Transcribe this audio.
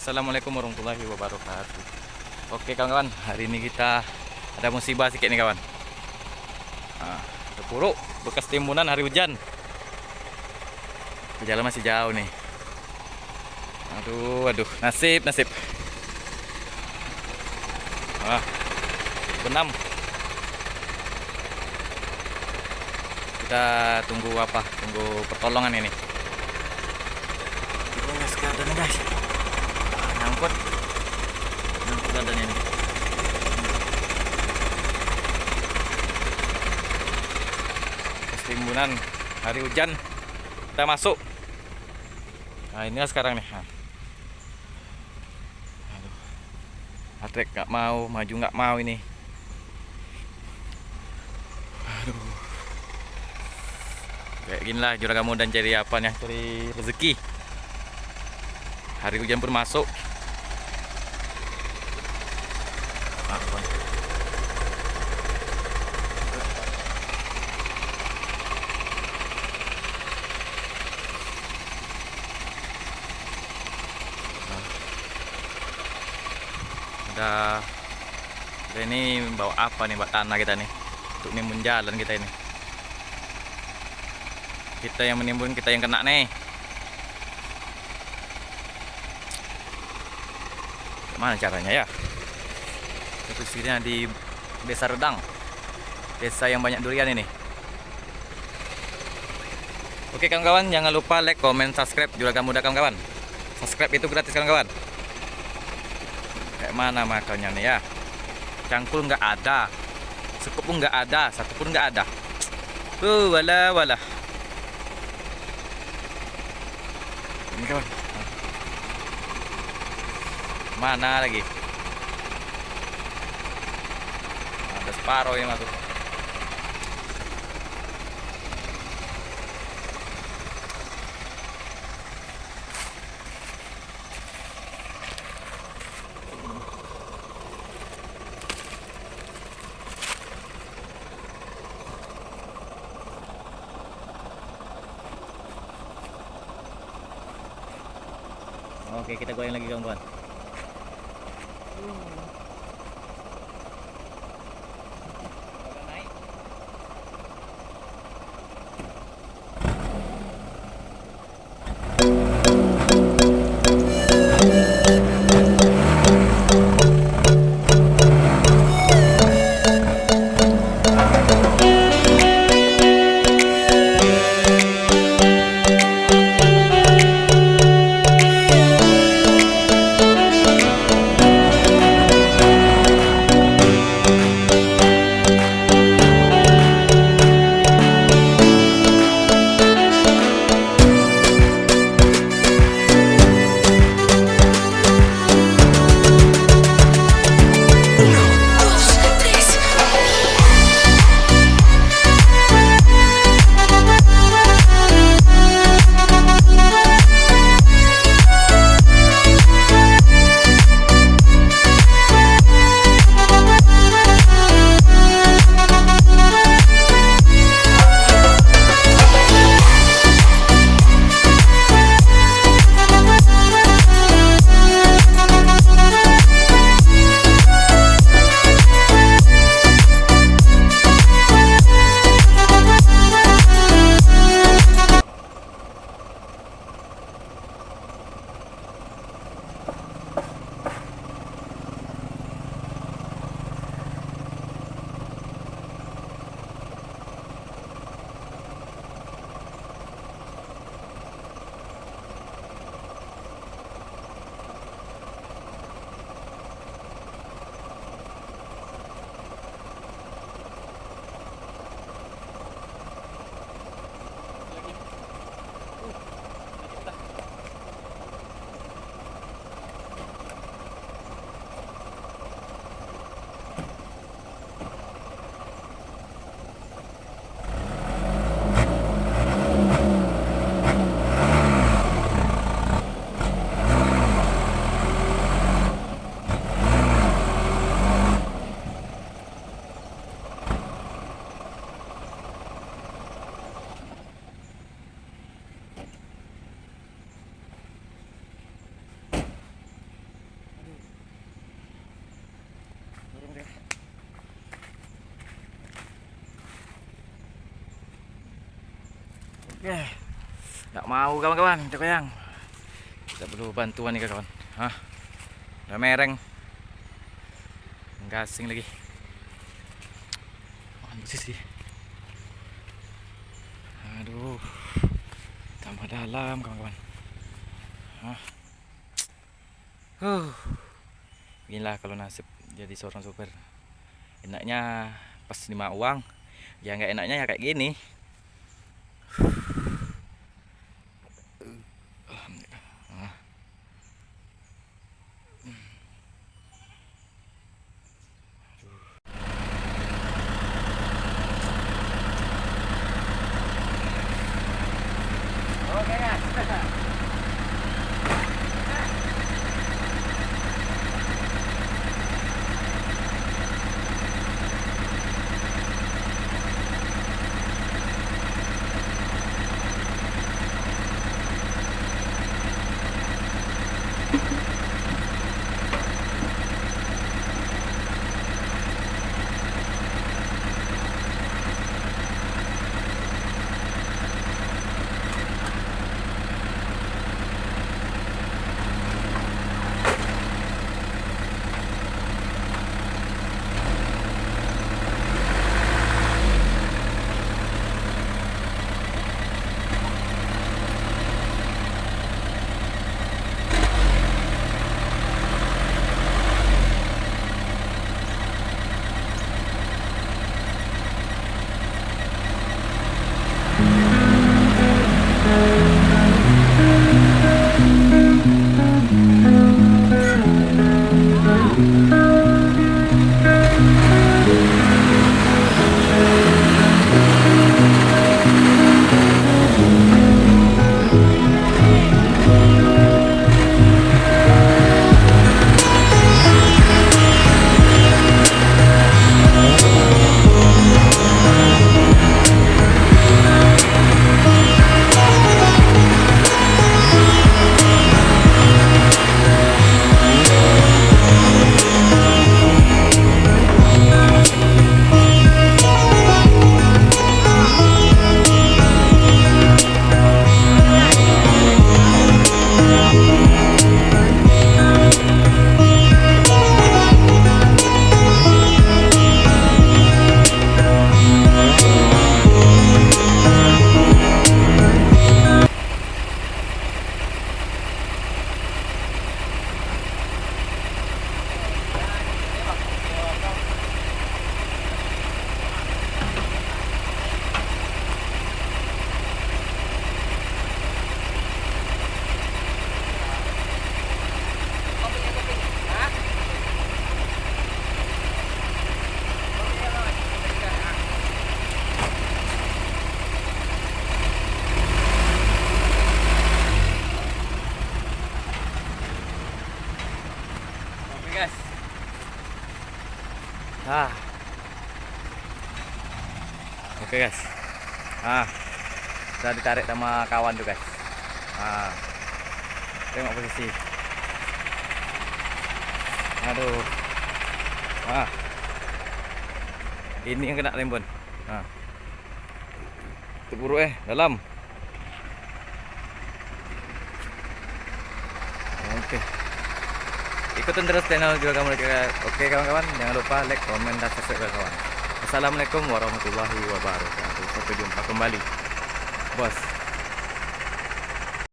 Assalamualaikum warahmatullahi wabarakatuh. Oke kawan-kawan, hari ini kita ada musibah sedikit nih kawan. Terpuruk bekas timbunan hari hujan. Jalan masih jauh nih. Aduh, nasib. Benam. Kita tunggu pertolongan ini. Kita keadaannya guys. Nyangkut badannya ini. Timbunan hari hujan kita masuk. Nah inilah sekarang nih. Atrek nggak mau maju, nggak mau ini. Kayak gini lah juragan muda cari apa nih, cari rezeki. Hari hujan pun masuk. Udah ini bawa apa nih, bawa tanah kita nih untuk nimbun jalan kita ini. Kita yang menimbun, kita yang kena nih. Gimana caranya ya? Posisinya di Desa Redang, desa yang banyak durian ini. Oke kawan-kawan, jangan lupa like, comment, subscribe juragan muda kawan-kawan. Subscribe itu gratis kawan-kawan. Kayak mana makanya nih ya? Cangkul nggak ada, sekup pun nggak ada, satu pun nggak ada. Walah. Ini kawan. Mana lagi? Ada separuh yang masuk. Oke, kita goyang lagi kawan-kawan. Oke. Nggak mau kawan-kawan, kita goyang. Kita perlu bantuan nih kawan. Hah? Udah mereng. Gasing lagi. Mana sih? Aduh. Tambah dalam kawan-kawan. Hah? Inilah kalau nasib jadi seorang supir. Enaknya pas nerima uang, ya nggak enaknya ya kayak gini. Oke guys. Guys. Oke guys. Sudah ditarik sama kawan tuh guys. Tengok posisi. Aduh. Ini yang kena rembon. Terburu dalam. Oke. Ikutin terus channel juga kamu. Oke kawan-kawan, jangan lupa like, komen, dan subscribe kawan. Assalamualaikum warahmatullahi wabarakatuh. Sampai jumpa kembali, bos.